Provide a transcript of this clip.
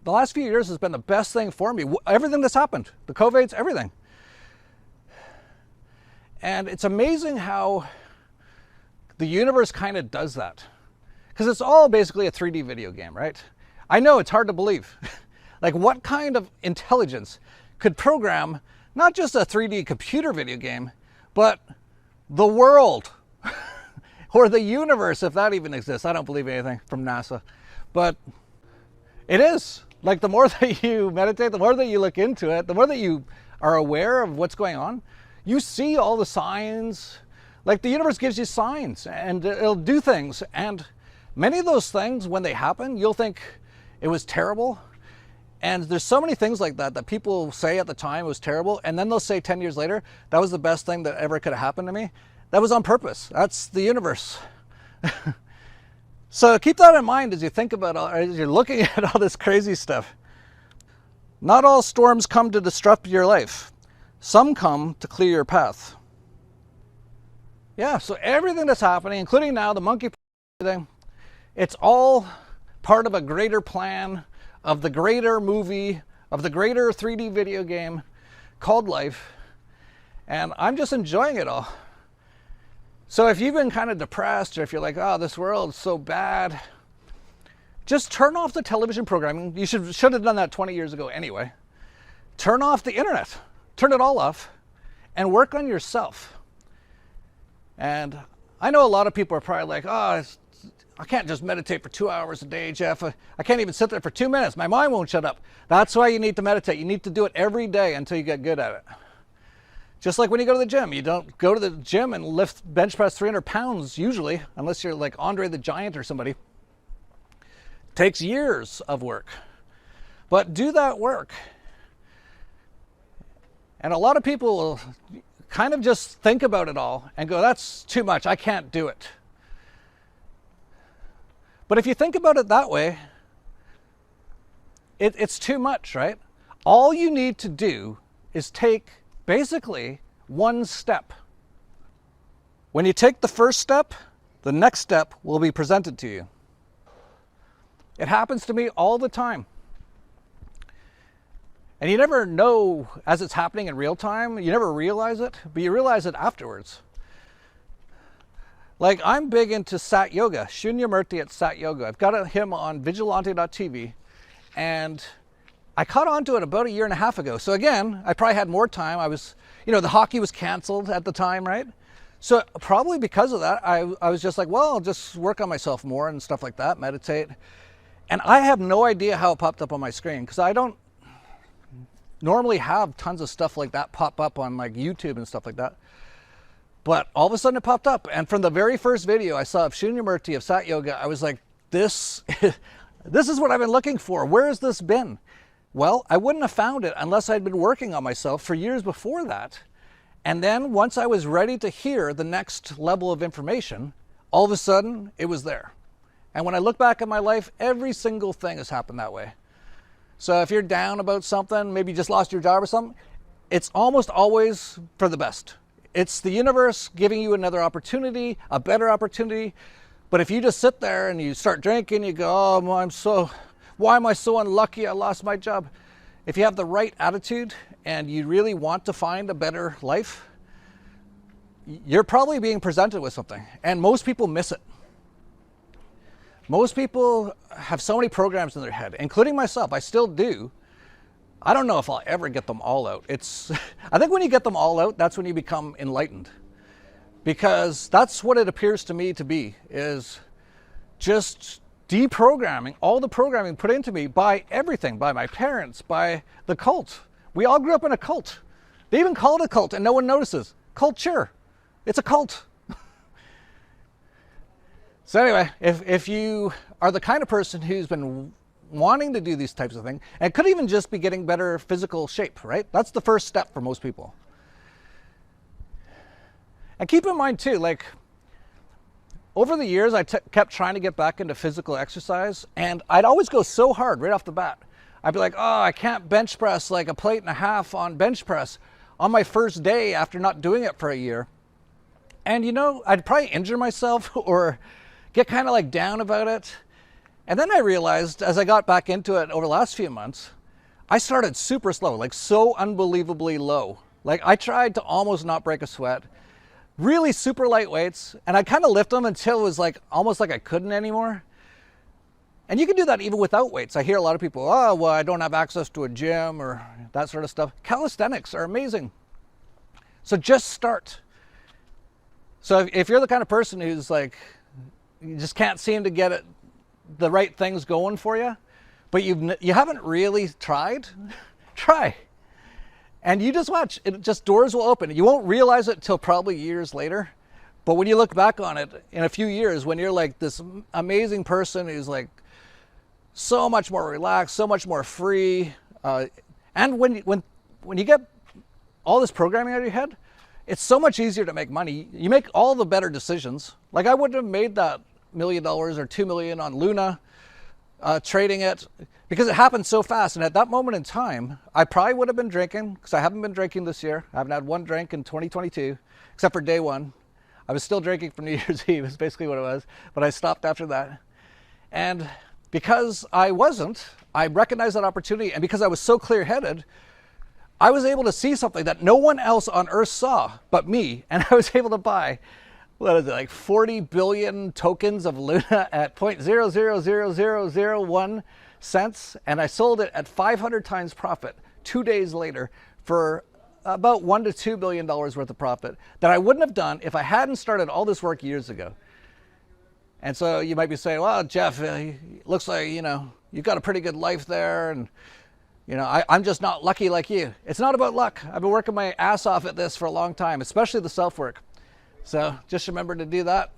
the last few years has been the best thing for me. Everything that's happened, the COVIDs, everything. And it's amazing how the universe kind of does that. Because it's all basically a 3D video game, right? I know it's hard to believe. Like, what kind of intelligence could program not just a 3D computer video game, but the world or the universe, if that even exists. I don't believe anything from NASA, but it is. Like, the more that you meditate, the more that you look into it, the more that you are aware of what's going on, you see all the signs. Like, the universe gives you signs and it'll do things. And many of those things, when they happen, you'll think it was terrible. And there's so many things like that that people say at the time it was terrible, and then they'll say 10 years later, that was the best thing that ever could have happened to me. That was on purpose. That's the universe. So keep that in mind as you think about as you're looking at all this crazy stuff. Not all storms come to disrupt your life. Some come to clear your path. Yeah, so everything that's happening, including now the monkey thing, it's all part of a greater plan, of the greater movie, of the greater 3D video game called life. And I'm just enjoying it all. So if you've been kind of depressed, or if you're like, oh, this world's so bad, just turn off the television programming. You should have done that 20 years ago anyway. Turn off the internet. Turn it all off and work on yourself. And I know a lot of people are probably like, oh, I can't just meditate for 2 hours a day, Jeff. I can't even sit there for 2 minutes. My mind won't shut up. That's why you need to meditate. You need to do it every day until you get good at it. Just like when you go to the gym. You don't go to the gym and lift bench press 300 pounds usually, unless you're like Andre the Giant or somebody. It takes years of work. But do that work. And a lot of people will kind of just think about it all and go, that's too much. I can't do it. But if you think about it that way, it's too much, right? All you need to do is take basically one step. When you take the first step, the next step will be presented to you. It happens to me all the time. And you never know as it's happening in real time, you never realize it, but you realize it afterwards. Like, I'm big into Sat Yoga, Shunyamurti at Sat Yoga. I've got him on vigilante.tv, and I caught on to it about 1.5 years ago. So again, I probably had more time. I was, the hockey was canceled at the time, right? So probably because of that, I was just like, well, I'll just work on myself more and stuff like that, meditate. And I have no idea how it popped up on my screen, because I don't normally have tons of stuff like that pop up on like YouTube and stuff like that. But all of a sudden it popped up, and from the very first video I saw of Shunyamurti of Sat Yoga, I was like, this is what I've been looking for. Where has this been? Well, I wouldn't have found it unless I'd been working on myself for years before that. And then once I was ready to hear the next level of information, all of a sudden it was there. And when I look back at my life, every single thing has happened that way. So if you're down about something, maybe you just lost your job or something, it's almost always for the best. It's the universe giving you another opportunity, a better opportunity. But if you just sit there and you start drinking, you go, oh, why am I so unlucky I lost my job? If you have the right attitude and you really want to find a better life, you're probably being presented with something. And most people miss it. Most people have so many programs in their head, including myself. I still do. I don't know if I'll ever get them all out. I think when you get them all out, that's when you become enlightened. Because that's what it appears to me to be, is just deprogramming all the programming put into me by everything, by my parents, by the cult. We all grew up in a cult. They even call it a cult and no one notices. Culture. It's a cult. So anyway, if you are the kind of person who's been wanting to do these types of things, and it could even just be getting better physical shape, right? That's the first step for most people. And keep in mind too, like, over the years, I kept trying to get back into physical exercise, and I'd always go so hard right off the bat. I'd be like, oh, I can't bench press like 1.5 plates on bench press on my first day after not doing it for a year. And I'd probably injure myself or get kind of like down about it. And then I realized as I got back into it over the last few months, I started super slow, like so unbelievably low. Like I tried to almost not break a sweat, really super light weights, and I kind of lift them until it was like almost like I couldn't anymore. And you can do that even without weights. I hear a lot of people, oh, well, I don't have access to a gym or that sort of stuff. Calisthenics are amazing. So just start. So if you're the kind of person who's like, you just can't seem to get the right things going for you, but you haven't really tried, try. And you just watch, doors will open. You won't realize it till probably years later. But when you look back on it in a few years, when you're like this amazing person who's like so much more relaxed, so much more free, and when you get all this programming out of your head, it's so much easier to make money. You make all the better decisions. Like I wouldn't have made that $1 million or $2 million on Luna, trading it, because it happened so fast. And at that moment in time, I probably would have been drinking, because I haven't been drinking this year. I haven't had one drink in 2022, except for day one. I was still drinking for New Year's Eve, is basically what it was, but I stopped after that. And because I recognized that opportunity, and because I was so clear-headed, I was able to see something that no one else on earth saw but me, and I was able to buy, what is it, like 40 billion tokens of Luna at 0.000001 cents, and I sold it at 500 times profit 2 days later for about $1 to $2 billion worth of profit that I wouldn't have done if I hadn't started all this work years ago. And so you might be saying, well, Jeff, looks like, you've got a pretty good life there, and I'm just not lucky like you. It's not about luck. I've been working my ass off at this for a long time, especially the self-work. So just remember to do that.